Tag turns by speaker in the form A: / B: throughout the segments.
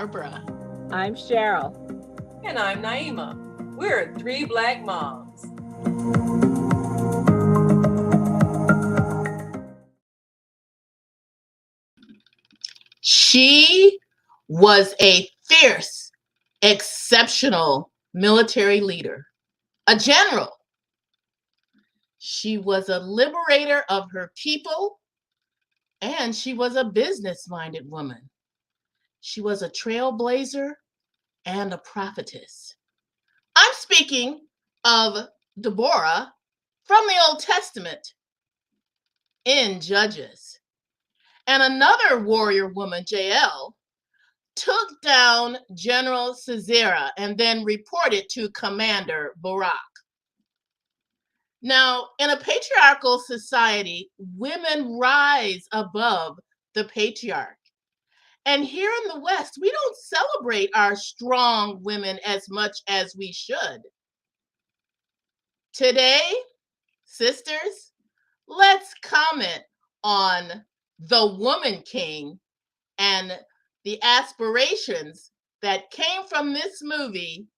A: Barbara.
B: I'm Cheryl.
C: And I'm Naima. We're three Black moms.
A: She was a fierce, exceptional military leader, a general. She was a liberator of her people, and she was a business-minded woman. She was a trailblazer and a prophetess. I'm speaking of Deborah from the Old Testament in Judges. And another warrior woman, Jael, took down General Sisera and then reported to Commander Barak. Now, in a patriarchal society, women rise above the patriarch. And here in the West, we don't celebrate our strong women as much as we should. Today, sisters, let's comment on the woman king and the aspirations that came from this movie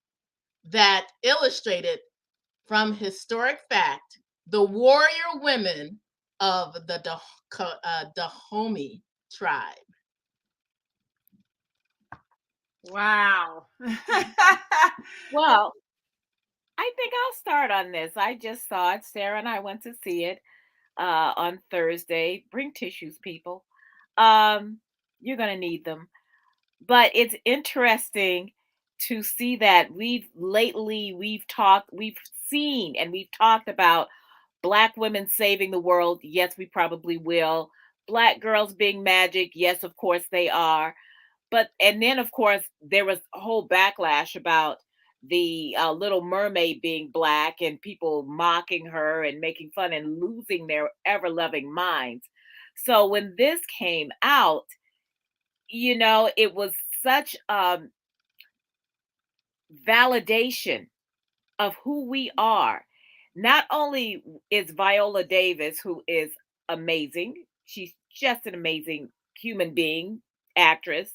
A: that illustrated from historic fact the warrior women of the Dahomey tribe.
B: Wow. Well, I think I'll start on this. I just saw it. Sarah and I went to see it on Thursday. Bring tissues, people. You're going to need them. But it's interesting to see that we've seen and we've talked about Black women saving the world. Yes, we probably will. Black girls being magic. Yes, of course they are. And then of course there was a whole backlash about the Little Mermaid being Black and people mocking her and making fun and losing their ever loving minds. So when this came out, it was such validation of who we are. Not only is VIola Davis, who is amazing, she's just an amazing human being, actress.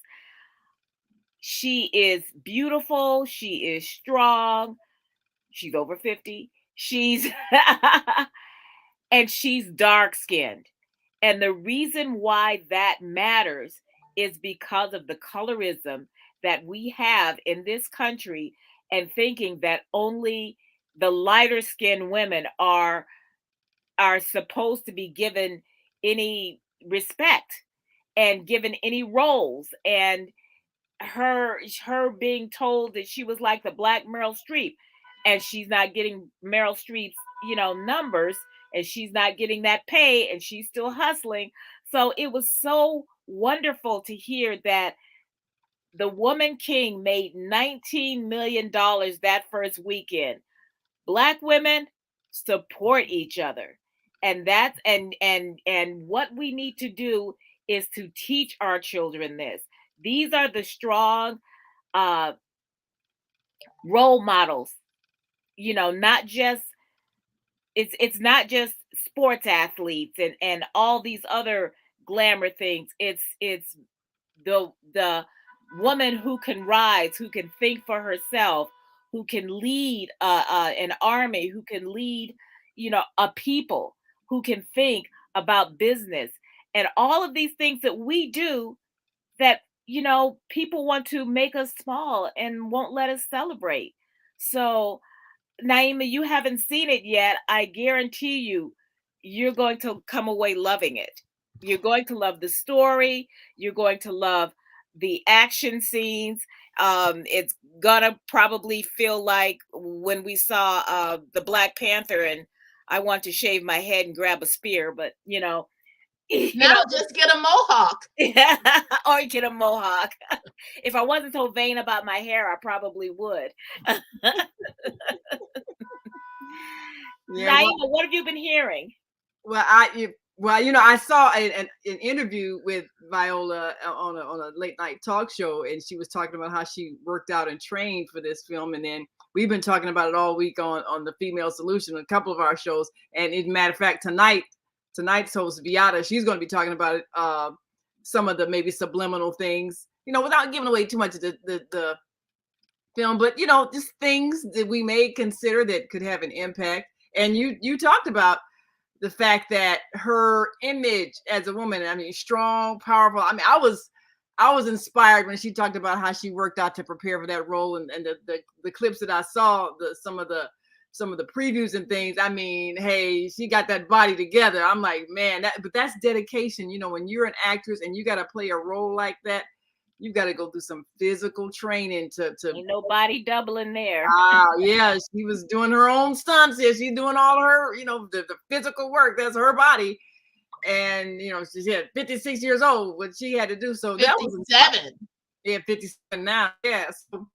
B: She is beautiful. She is strong. She's over 50. And she's dark skinned. And the reason why that matters is because of the colorism that we have in this country and thinking that only the lighter skinned women are supposed to be given any respect and given any roles. And her being told that she was like the Black Meryl Streep, and she's not getting Meryl Streep's numbers, and she's not getting that pay, and she's still hustling. So it was so wonderful to hear that the Woman King made $19 million that first weekend. Black women support each other, and that's and what we need to do is to teach our children this. These are the strong role models, not just it's not just sports athletes and all these other glamour things. It's the woman who can rise, who can think for herself, who can lead an army, who can lead a people, who can think about business and all of these things that we do that people want to make us small and won't let us celebrate. So Naima, you haven't seen it yet. I guarantee you're going to come away loving it. You're going to love the story. You're going to love the action scenes. It's gonna probably feel like when we saw the Black Panther and I want to shave my head and grab a spear, but
A: just get a mohawk.
B: Or get a mohawk. If I wasn't so vain about my hair, I probably would.
D: Yeah,
B: Naima, what have you been hearing?
D: Well, I saw an interview with VIola on a late night talk show, and she was talking about how she worked out and trained for this film, and then we've been talking about it all week on the Female Solution, a couple of our shows, and as a matter of fact, tonight's host VIola, she's going to be talking about it, some of the maybe subliminal things without giving away too much of the film, but just things that we may consider that could have an impact. And you talked about the fact that her image as a woman, I mean, strong, powerful. I mean, I was inspired when she talked about how she worked out to prepare for that role, and the clips that I saw, some of the previews and things. I mean, hey, she got that body together. I'm like, man, but that's dedication. When you're an actress and you got to play a role like that, you got to go through some physical training to.
B: Ain't nobody doubling there.
D: Yeah, she was doing her own stunts. Yeah, she's doing all her, the physical work. That's her body. And she's 56 years old, what she had to do. So that was
A: 57.
D: 57 now. Yeah. So,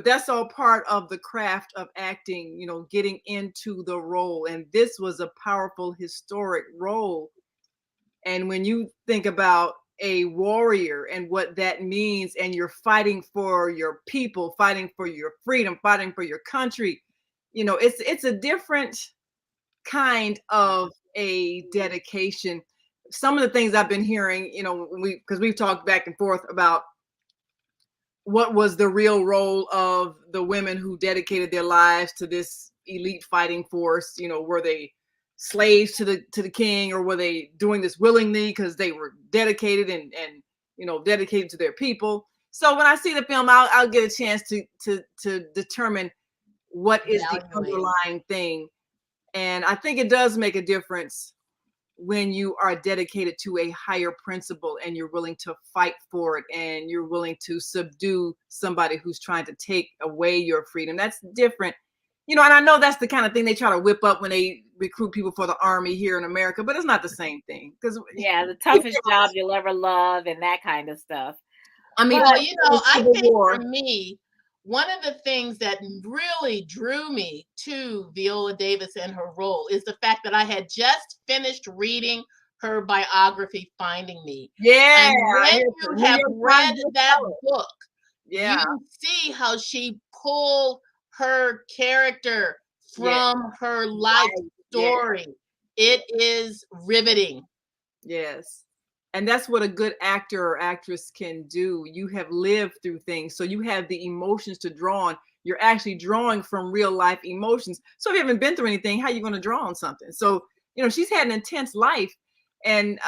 D: that's all part of the craft of acting, getting into the role. And this was a powerful historic role. And when you think about a warrior and what that means, and you're fighting for your people, fighting for your freedom, fighting for your country, it's a different kind of a dedication. Some of the things I've been hearing, because we've talked back and forth about what was the real role of the women who dedicated their lives to this elite fighting force. Were they slaves to the king, or were they doing this willingly because they were dedicated and dedicated to their people? So when I see the film, I'll get a chance to determine what is the underlying thing. And I think it does make a difference when you are dedicated to a higher principle and you're willing to fight for it, and you're willing to subdue somebody who's trying to take away your freedom. That's different. And I know that's the kind of thing they try to whip up when they recruit people for the army here in America, but it's not the same thing. Because
B: the toughest job you'll ever love and that kind of stuff.
A: I mean, well, I think for me, one of the things that really drew me to VIola Davis and her role is the fact that I had just finished reading her biography, Finding Me.
D: Yeah.
A: And when you have read that book, you see how she pulled her character from her life story. It is riveting.
D: Yes. And that's what a good actor or actress can do. You have lived through things, so you have the emotions to draw on. You're actually drawing from real life emotions. So if you haven't been through anything, how are you going to draw on something? So, she's had an intense life, and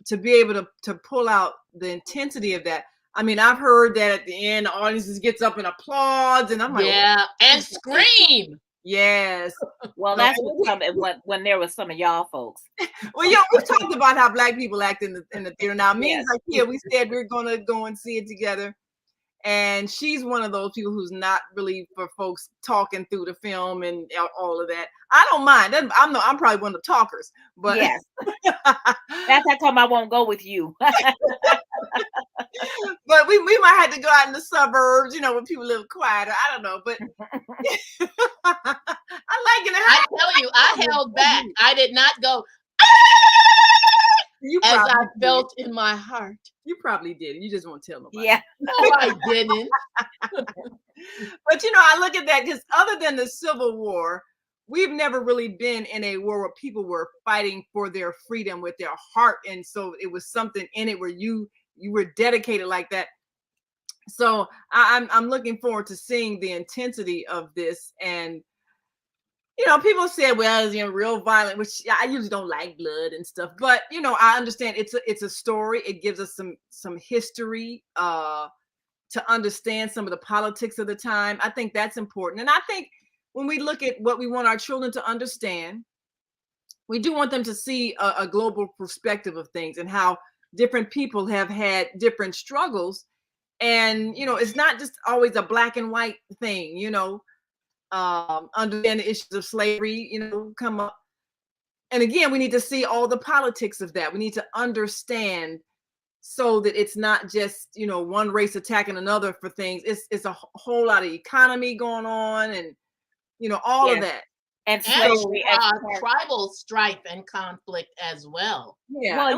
D: to be able to pull out the intensity of that. I mean, I've heard that at the end, the audience gets up and applauds, and I'm like,
A: and scream.
D: Yes.
B: Well, that's when there was some of y'all folks.
D: Well, we've talked about how Black people act in the theater. Now, me and Zakia, we said we're gonna go and see it together, and she's one of those people who's not really for folks talking through the film and all of that. I don't mind. I'm probably one of the talkers, but
B: yes, that's how come I won't go with you.
D: But we might have to go out in the suburbs, where people live quieter. I don't know, but I like it.
A: I tell you, I held back. I did not go as I felt in my heart.
D: You probably did. You just won't tell nobody.
B: Yeah.
A: No, I didn't.
D: But I look at that because other than the Civil War, we've never really been in a war where people were fighting for their freedom with their heart, and so it was something in it where you were dedicated like that. So I'm looking forward to seeing the intensity of this. And people said, well, it's real violent, which I usually don't like blood and stuff, but I understand it's a story. It gives us some history to understand some of the politics of the time. I think that's important. And I think when we look at what we want our children to understand, we do want them to see a global perspective of things and how different people have had different struggles. And, it's not just always a black and white thing, understand the issues of slavery, come up. And again, we need to see all the politics of that. We need to understand so that it's not just, one race attacking another for things. It's a whole lot of economy going on, and, all of that.
A: And tribal strife and conflict as well.
D: Yeah.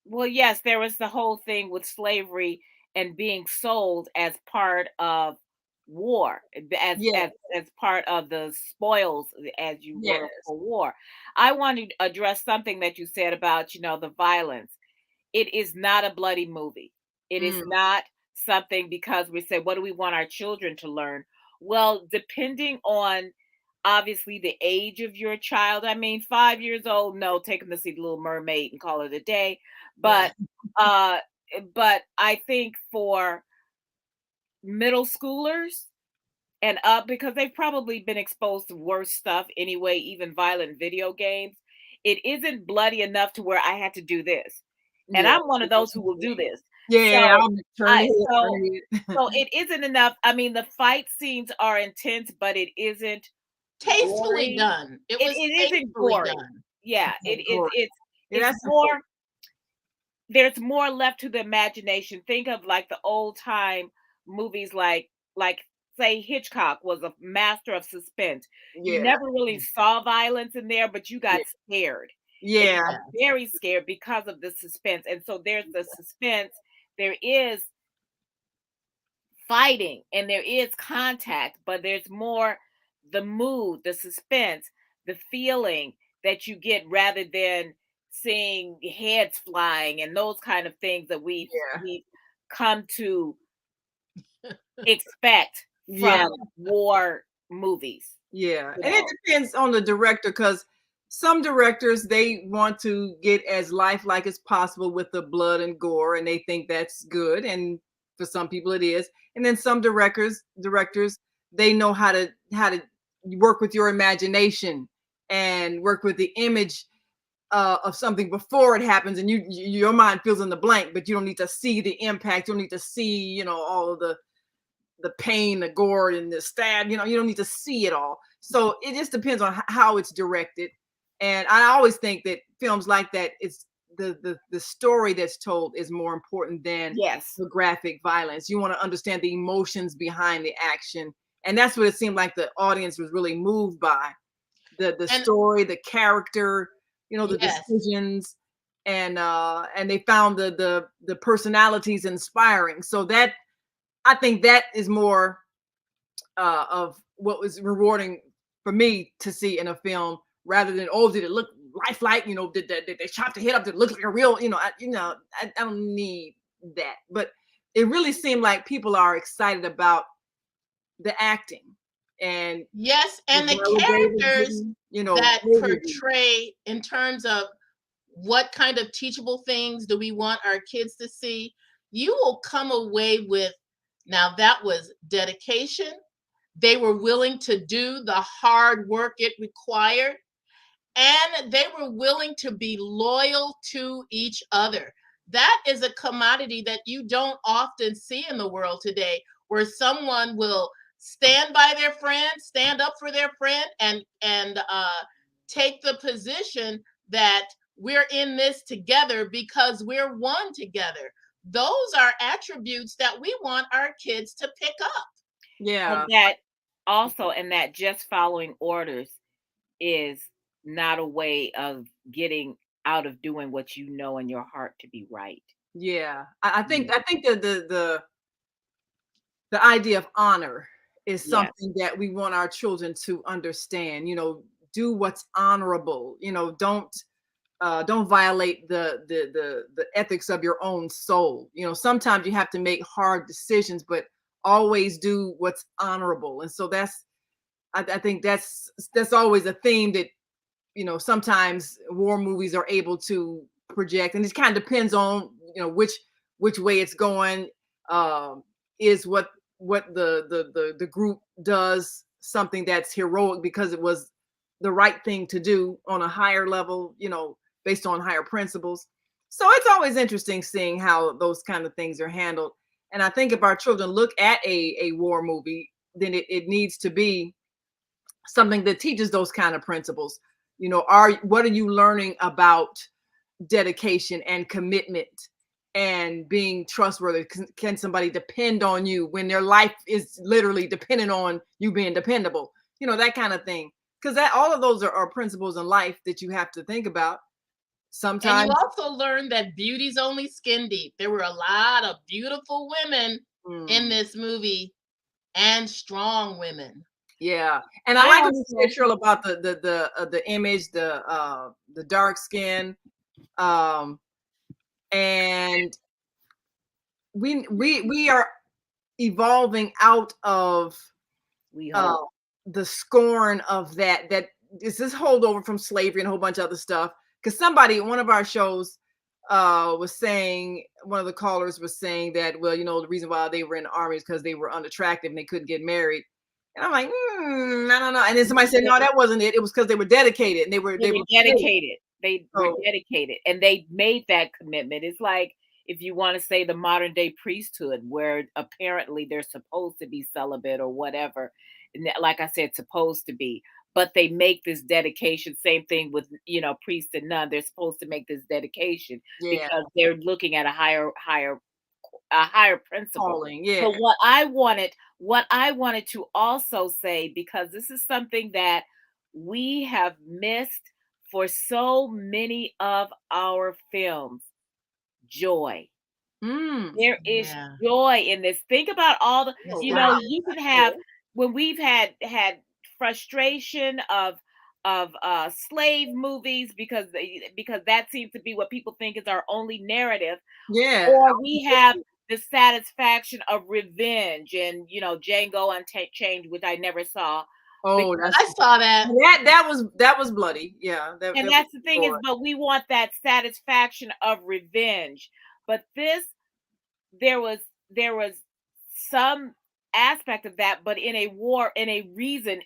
B: Well, yes, there was the whole thing with slavery and being sold as part of war, as part of the spoils, as you were for war. I want to address something that you said about, the violence. it is not a bloody movie. It is
D: Mm,
B: not something because we say, what do we want our children to learn? Well, depending on obviously the age of your child. I mean, 5 years old, no, take them to see the Little Mermaid and call it a day.
A: Yeah.
B: Uh, but I think for middle schoolers and up, because they've probably been exposed to worse stuff anyway, even violent video games. It isn't bloody enough to where I had to do this. And
D: yeah.
B: I'm one of those who will do this.
D: Yeah,
B: So
D: I'll turn
B: I
D: it, turn
B: so
D: it.
B: so it isn't enough. I mean, the fight scenes are intense, but it isn't
A: Tastefully
B: gory.
A: done. It
B: It
A: was
B: it isn't
A: tastefully
B: gory.
A: done.
B: Yeah,
D: Yeah, glory. Yeah,
B: it's
D: that's important.
B: more, there's more left to the imagination. Think of like the old time movies, like say Hitchcock was a master of suspense. You
D: Yeah,
B: never really saw violence in there, but you got
D: yeah,
B: scared. And you
D: yeah,
B: got very scared because of the suspense. And so there's the suspense, there is fighting, and there is contact, but there's more the mood, the suspense, the feeling that you get rather than seeing heads flying and those kind of things that
D: yeah,
B: we've come to expect
D: yeah.
B: from war movies,
D: Yeah,
B: you
D: and it
B: know.
D: depends on the director because some directors they want to get as lifelike as possible with the blood and gore, and they think that's good. And for some people, it is. And then some directors they know how to work with your imagination and work with the image of something before it happens, and your mind fills in the blank, but you don't need to see the impact. You don't need to see all of the pain, the gore, and the stab. You don't need to see it all. So it just depends on how it's directed. And I always think that films like that, it's the story that's told is more important than
B: Yes.
D: the graphic violence. You want to understand the emotions behind the action, and that's what it seemed like the audience was really moved by the
A: And
D: story, the character, the
A: yes.
D: decisions, and they found the personalities inspiring. So that I think that is more of what was rewarding for me to see in a film rather than, oh, did it look lifelike? Did they chop the head up? Did it look like a real? I don't need that. But it really seemed like people are excited about the acting and
A: Yes, and the
D: Viola Davis
A: characters
D: getting,
A: that
D: great reviews.
A: portray in terms of what kind of teachable things do we want our kids to see, you will come away with, now that was dedication. They were willing to do the hard work it required, and they were willing to be loyal to each other. That is a commodity that you don't often see in the world today, where someone will stand by their friend, stand up for their friend, and take the position that we're in this together because we're one together. Those are attributes that we want our kids to pick up.
D: Yeah,
B: And that also, and that just following orders is not a way of getting out of doing what you know in your heart to be right.
D: yeah. I think
B: Yeah.
D: I think the idea of honor is
B: Yes.
D: something that we want our children to understand. Do what's honorable. Don't violate the ethics of your own soul. Sometimes you have to make hard decisions, but always do what's honorable. And so I think that's always a theme that sometimes war movies are able to project, and it kind of depends on which way it's going. um is what the group does something that's heroic because it was the right thing to do on a higher level, based on higher principles. So it's always interesting seeing how those kind of things are handled. And I think if our children look at a war movie, then it needs to be something that teaches those kind of principles. What are you learning about dedication and commitment and being trustworthy? Can somebody depend on you when their life is literally dependent on you being dependable? That kind of thing. Because that all of those are principles in life that you have to think about.
A: And you
D: Sometimes.
A: also learn that beauty's only skin deep. There were a lot of beautiful women in
D: mm,
A: this movie and strong women.
D: yeah, and I
B: I
D: like what you said,
B: also
D: Cheryl, about the image, the dark skin. Um, and we are evolving out of
B: We
D: uh,
B: hope.
D: the scorn of that is this holdover from slavery and a whole bunch of other stuff. Because somebody, one of our shows, was saying, one of the callers was saying that, well, the reason why they were in the army is because they were unattractive and they couldn't get married. And I'm like, I don't know. And then somebody said, no, that wasn't it. It was because they were dedicated and they were
B: dedicated. They were
D: so,
B: dedicated, and they made that commitment. It's like, if you want to say the modern day priesthood, where apparently they're supposed to be celibate or whatever, and like I said, supposed to be, but they make this dedication. Same thing with priest and nun. They're supposed to make this dedication
D: yeah,
B: because they're looking at a higher principle.
D: calling, yeah.
B: So what I wanted to also say, because this is something that we have missed for so many of our films, joy.
D: Mm.
B: There is
A: Yeah.
B: joy in this. Think about all the,
A: Yes,
D: Oh,
A: there
D: wow.
B: you can
D: That's
B: have,
D: good.
B: when we've had frustration of slave movies, because that seems to be what people think is our only narrative,
D: Yeah.
B: or we have the satisfaction of revenge, and Django Unchained, which I never saw,
D: Oh,
B: because,
D: that's
A: I saw that.
D: that was bloody. Yeah, that
B: and
D: was
B: that's the thing, is,
D: gore.
B: but we want that satisfaction of revenge. But there was some aspect of that, but in a war, in a reason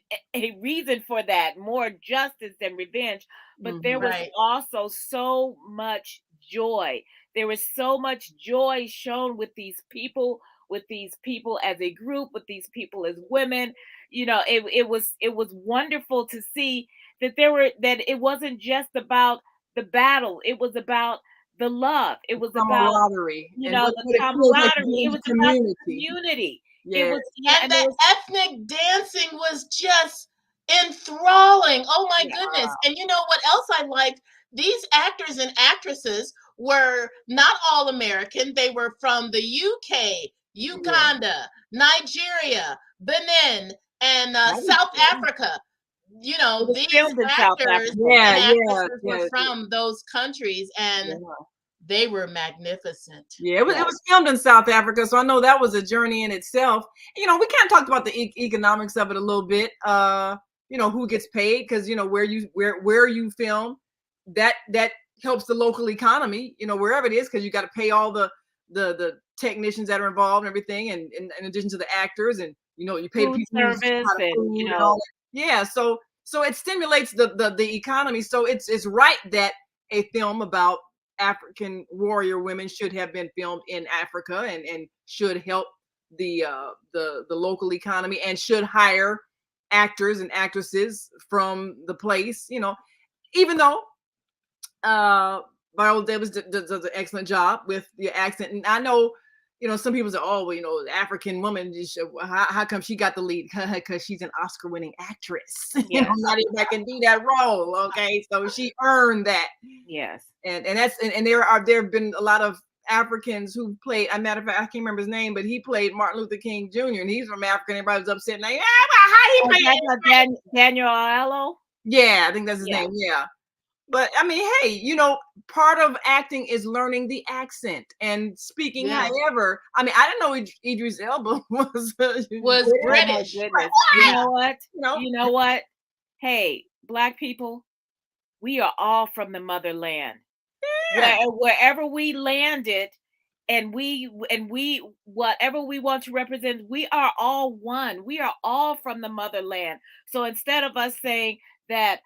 B: for that, more justice than revenge. But there
D: Mhm.
B: was
A: Right.
B: also so much joy. There was so much joy shown with these people as a group, with these people as women. It was wonderful to see that it wasn't just about the battle. It was about the love. It was about
D: Camaraderie and what
B: the
D: it feels like to
B: camaraderie.
D: be
B: It
D: in
B: was
D: the
B: about the
D: community.
B: community. It
D: Yeah.
B: was,
A: And
B: and there
A: the
B: was,
A: ethnic dancing was just enthralling. Oh my
B: yeah,
A: goodness. And you know what else I liked? These actors and actresses were not all American. They were from the UK,
D: Yeah.
A: Uganda, Nigeria, Benin, and
D: That was
A: South
D: good.
A: Africa.
B: it was
A: These
B: filmed in South
A: actors
B: Africa.
A: and
D: Yeah, yeah,
A: actresses were
D: yeah,
A: from those countries, and
D: yeah.
A: they were magnificent.
D: Yeah, it
B: Yeah.
D: was filmed in South Africa, so I know that was a journey in itself. We kind of talked about the economics of it a little bit. Who gets paid, because where you film, that helps the local economy. Wherever it is, because you got to pay all the technicians that are involved and everything, and in addition to the actors, and you pay the
B: Food
D: people who
B: service,
D: supply the
B: and
D: food and all that. Yeah, so it stimulates the economy. So it's right that a film about African warrior women should have been filmed in Africa, and should help the local economy, and should hire actors and actresses from the place. Even though uh Viola Davis does an excellent job with the accent, and I know some people say, oh, well, the African woman, how come she got the lead? Because she's an Oscar-winning actress.
B: Yes.
D: Not everybody can do that role. Okay, so she earned that.
B: Yes.
D: And there have been a lot of Africans who played. A matter of fact, I can't remember his name, but he played Martin Luther King Jr. and he's from Africa. And everybody was upset, like, how he
B: Oh,
D: played?
B: that's Daniel Aiello.
D: Yeah, I think that's his
B: Yeah.
D: name. Yeah, but I mean, hey, part of acting is learning the accent and speaking.
A: Yes.
D: However, I mean, I didn't know Idris Elba was
A: Was
B: Oh my
A: British.
B: goodness. You
A: Yeah.
B: know what?
D: you know.
B: You know what? Hey, Black people, we are all from the motherland.
D: Yeah,
B: Wherever we landed, and we whatever we want to represent, we are all one. We are all from the motherland. So instead of us saying that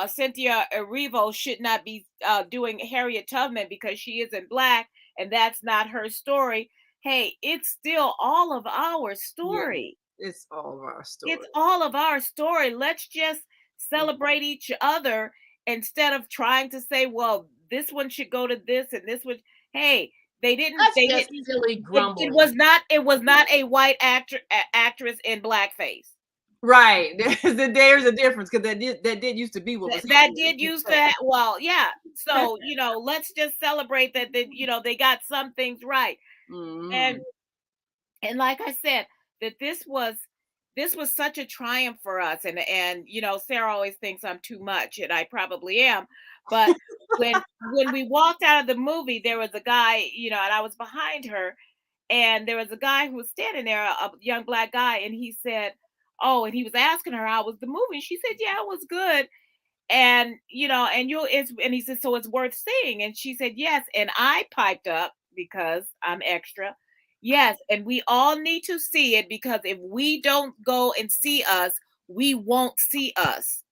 B: Cynthia Erivo should not be doing Harriet Tubman because she isn't Black and that's not her story, hey, it's still all of our
D: yeah,
B: story.
D: it's all of our story.
B: It's all of our story. Let's just celebrate each other instead of trying to say, well, this one should go to this and this one. Hey, they didn't.
A: That's
B: They
A: just
B: didn't.
A: silly
B: It
A: grumbling.
B: was not. It was not a white actress in blackface.
D: Right. There's a difference, because that did used to be what was
B: That
D: happening.
B: did used to. Well, yeah. So let's just celebrate that. They got some things right.
D: Mhm.
B: And like I said, that this was such a triumph for us. And Sarah always thinks I'm too much, and I probably am. But when we walked out of the movie, there was a guy, and I was behind her, and there was a guy who was standing there, a young black guy, and he said, "Oh," and he was asking her how was the movie. And she said, "Yeah, it was good." And and he said, "So it's worth seeing." And she said, "Yes." And I piped up because I'm extra. Yes, and we all need to see it, because if we don't go and see us, we won't see us.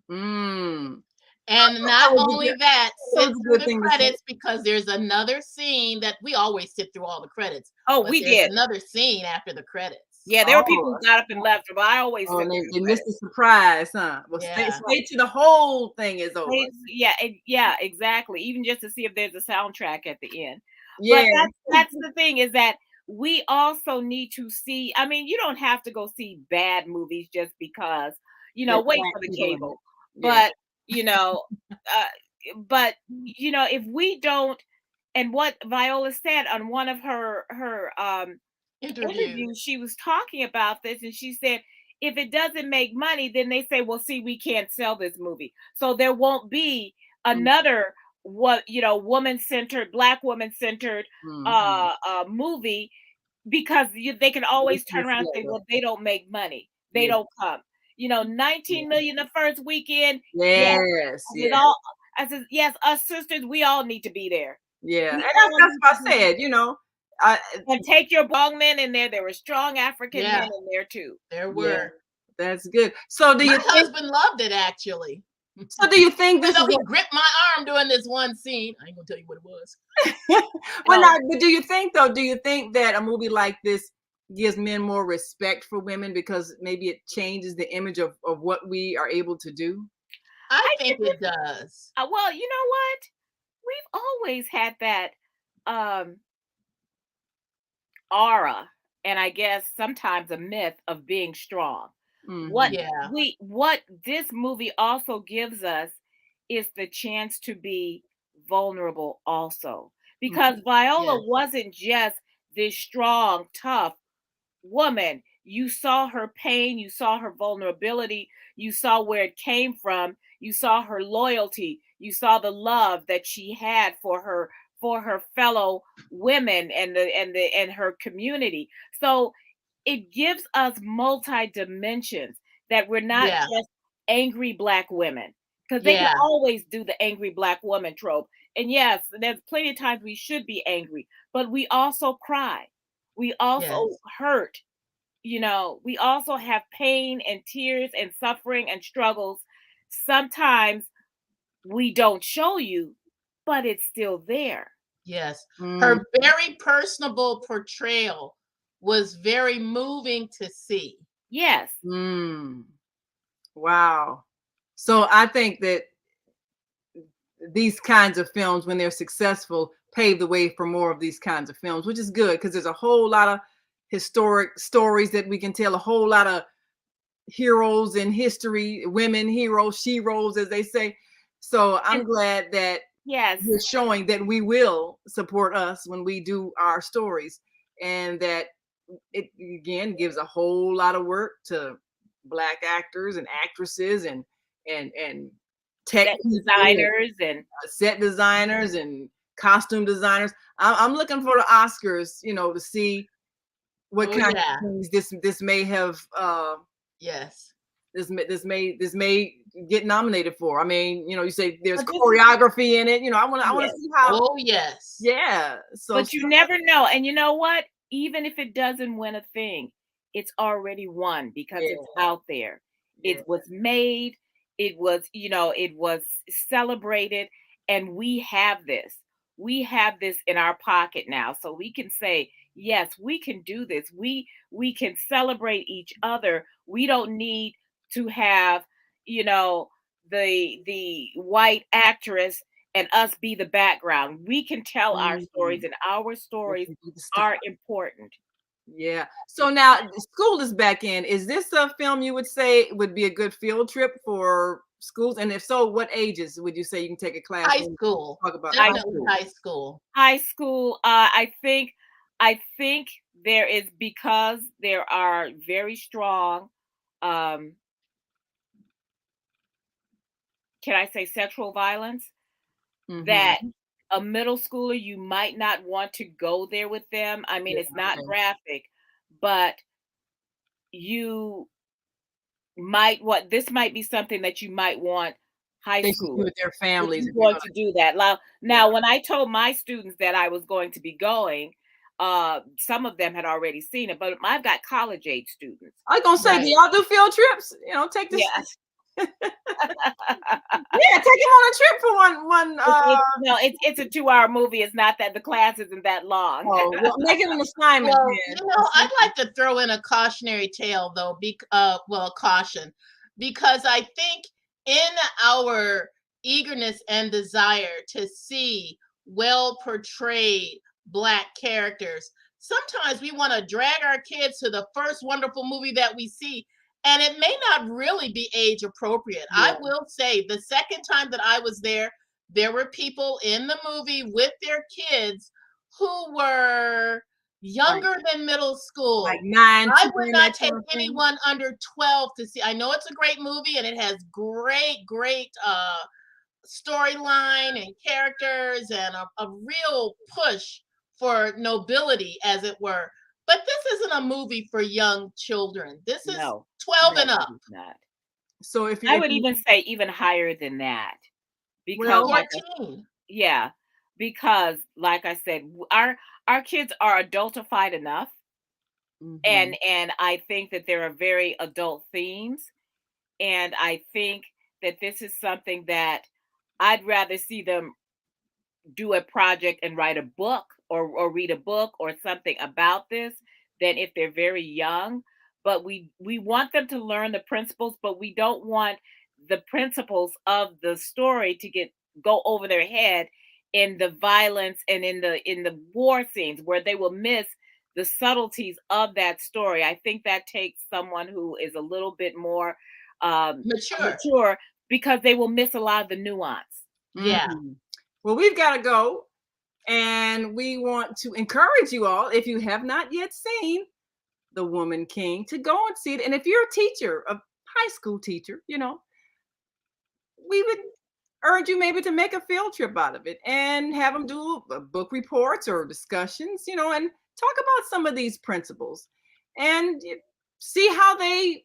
D: Mm.
A: And
D: That
A: not
D: was a
A: only
D: good,
A: that,
D: that
A: sit
D: was a
A: through
D: good
A: the
D: thing to say.
A: credits, because there's another scene that we always sit through all the credits,
B: Oh,
A: but
B: we
A: there's
B: did.
A: another scene after the credits.
B: Yeah, there were people
D: Oh,
B: who got up and left, but I always
D: oh,
B: sit
D: and
B: through
D: they
B: the
D: missed
B: credits.
D: the surprise, huh? Well,
A: Yeah.
D: stay to the whole thing is over.
B: Yeah, exactly. Even just to see if there's a soundtrack at the end. But
D: Yeah.
B: that's the thing, is that we also need to see. I mean, you don't have to go see bad movies just because,
D: There's
B: wait
D: black
B: for the
D: people in it.
B: cable.
D: Yeah.
B: But, uh, if we don't, and what Viola said on one of her
A: Interview.
B: interview, she was talking about this, and she said, if it doesn't make money, then they say, well, see, we can't sell this movie, so there won't be another woman-centered, black woman-centered
D: Mm-hmm.
B: movie, because they can always
D: It's
B: turn around and say,
D: flavor.
B: well, they don't make money, they
D: Yeah.
B: don't come. 19 million the first weekend. Yes.
D: Yes.
B: I said,
D: Yeah.
B: I said, yes, us sisters, we all need to be there.
D: Yeah. And
B: We
D: that's
B: all need
D: what
B: to
D: I
B: be
D: said, I
B: and take your strong men in there. There were strong African
A: Yeah,
B: men in there too.
A: there
D: yeah,
A: were.
D: that's good. So
A: My husband loved it, actually.
D: do you think
A: Even
D: this is
A: though he gripped my arm during this one scene. I ain't gonna tell you what it was.
D: well,
B: Oh,
D: now, but do you think that a movie like this gives men more respect for women because maybe it changes the image of what we are able to do?
A: I
B: I
A: think
B: think
A: it does.
B: well, you know what? We've always had that um aura, and I guess sometimes a myth of being strong. What
D: Hmm.
A: Yeah.
B: what this movie also gives us is the chance to be vulnerable also. Because Viola
A: Yes.
B: wasn't just this strong, tough woman. You saw her pain, you saw her vulnerability, you saw where it came from, you saw her loyalty, you saw the love that she had for her fellow women and her community. So it gives us multi dimensions, that we're not
A: Yeah.
B: just angry black women, because they can
A: Yeah.
B: always do the angry black woman trope. And yes, there's plenty of times we should be angry, but we also cry. We also
A: Yes.
B: hurt. We also have pain and tears and suffering and struggles. Sometimes we don't show you, but it's still there.
A: Yes.
D: Mm,
A: Her very personable portrayal was very moving to see.
B: Yes.
D: mm. Wow. So I think that these kinds of films, when they're successful, pave the way for more of these kinds of films, which is good because there's a whole lot of historic stories that we can tell, a whole lot of heroes in history, women heroes, sheroes, as they say. So I'm
B: And
D: glad that
B: yes.
D: you're showing that we will support us when we do our stories, and that it again gives a whole lot of work to black actors and actresses and tech
B: Set
D: people,
B: designers and
D: set designers and costume designers. I'm looking for the Oscars, to see what
A: Oh,
D: kind of
A: yeah.
D: things this may have
A: Yes.
D: this may get nominated for. I mean, you say there's
B: but this
D: choreography in it. I want to
B: yes.
D: see how.
A: Oh, yes.
D: Yeah. So
B: But you never know. And you know what? Even if it doesn't win a thing, it's already won because
D: yeah,
B: it's out there.
D: yeah.
B: It was made, it was celebrated, and we have this. We have this in our pocket now. So we can say, yes, we can do this. We can celebrate each other. We don't need to have, you know, the white actress and us be the background. We can tell our stories,
D: Mhm.
B: and our
D: They
B: stories
D: can be the star.
B: are important.
D: Yeah. So now school is back in. Is this a film you would say would be a good field trip for schools? And if so, what ages would you say you can take a class
A: High
D: and
A: school.
D: talk about high
B: High
A: Definitely
D: school?
A: high school.
B: high school, I think there is, because there are very strong, um, can I say, sexual violence? that a middle schooler, you might not want to go there with them. I mean,
D: Yeah,
B: it's not
D: okay.
B: graphic, but you might want this might be something that you might want high
D: They should do
B: schoolers
D: with their
B: if
D: families
B: you're
D: if you're
B: going
D: gonna.
B: to do that. Now,
D: Yeah.
B: now, when I told my students that I was going to be going, some of them had already seen it, but I've got college age students.
D: I was gonna say, do
A: Right.
D: y'all do field trips? You know, take this.
B: Yes.
D: Yeah, take him on a trip for one.
B: No, it's a 2-hour movie. It's not that the class isn't that long.
D: Oh, well, make it an assignment
A: Well,
D: then.
A: I'd like to throw in a cautionary tale, though. Well, caution, because I think in our eagerness and desire to see well portrayed Black characters, sometimes we want to drag our kids to the first wonderful movie that we see, and it may not really be age appropriate.
D: Yeah.
A: I will say, the second time that I was there were people in the movie with their kids who were younger than middle school.
D: Like 9,
A: I
D: 10,
A: would
D: that
A: not take
D: kind of thing.
A: anyone under 12 to see. I know it's a great movie and it has great storyline and characters and a real push for nobility, as it were. But this isn't a movie for young children. This is
B: No,
A: 12
B: no,
A: and up.
B: it is not.
D: So if you,
B: I would even say even higher than that, because
D: Well,
B: like
A: 14.
B: yeah, because like I said, our kids are adultified enough, and I think that there are very adult themes, and I think that this is something that I'd rather see them do a project and write a book or read a book or something about this than if they're very young. But we want them to learn the principles, but we don't want the principles of the story to go over their head in the violence and in the war scenes where they will miss the subtleties of that story. I think that takes someone who is a little bit more mature, because they will miss a lot of the nuance.
A: Yeah.
D: Well, we've got to go, and we want to encourage you all, if you have not yet seen The Woman King, to go and see it. And if you're a teacher, a high school teacher, you know, we would urge you maybe to make a field trip out of it and have them do book reports or discussions, you know, and talk about some of these principles and see how they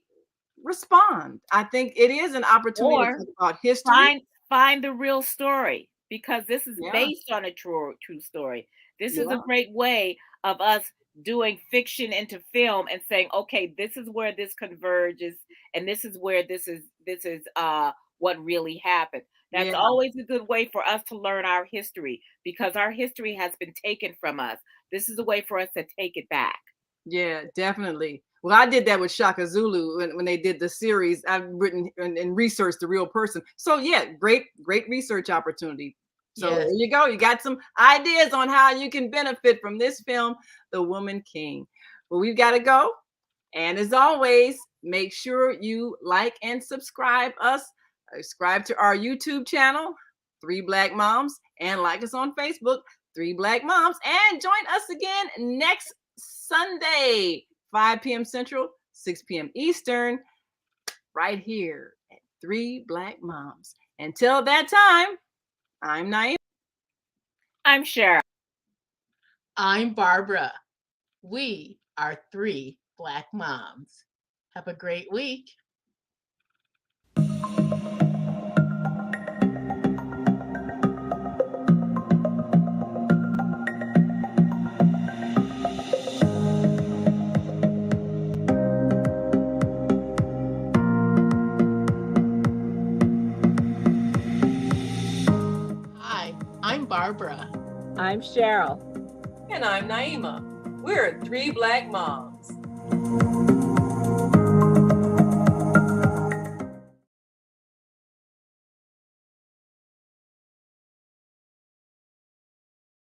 D: respond. I think it is an opportunity
B: Or
D: to talk about history.
B: find the real story, because this is
D: Yeah.
B: based on a true story. This is
D: Yeah.
B: a great way of us doing fiction into film and saying, okay, this is where this converges, and this is where this is what really happened. That's
D: Yeah.
B: always a good way for us to learn our history, because our history has been taken from us. This is a way for us to take it back.
D: Yeah, definitely. Well, I did that with Shaka Zulu when they did the series. I've written and researched the real person. So yeah, great research opportunity. So
A: Yes.
D: there you go. You got some ideas on how you can benefit from this film, The Woman King. Well, we've got to go. And as always, make sure you like and subscribe us. Subscribe to our YouTube channel, 3 Black Moms, and like us on Facebook, 3 Black Moms. And join us again next Sunday, 5 p.m. Central, 6 p.m. Eastern, right here at 3 Black Moms. Until that time, I'm Naima.
B: I'm Cheryl.
A: I'm Barbara. We are 3 Black Moms. Have a great week. Hi, I'm Barbara.
B: I'm Cheryl.
C: And I'm Naima. We're 3 Black Moms.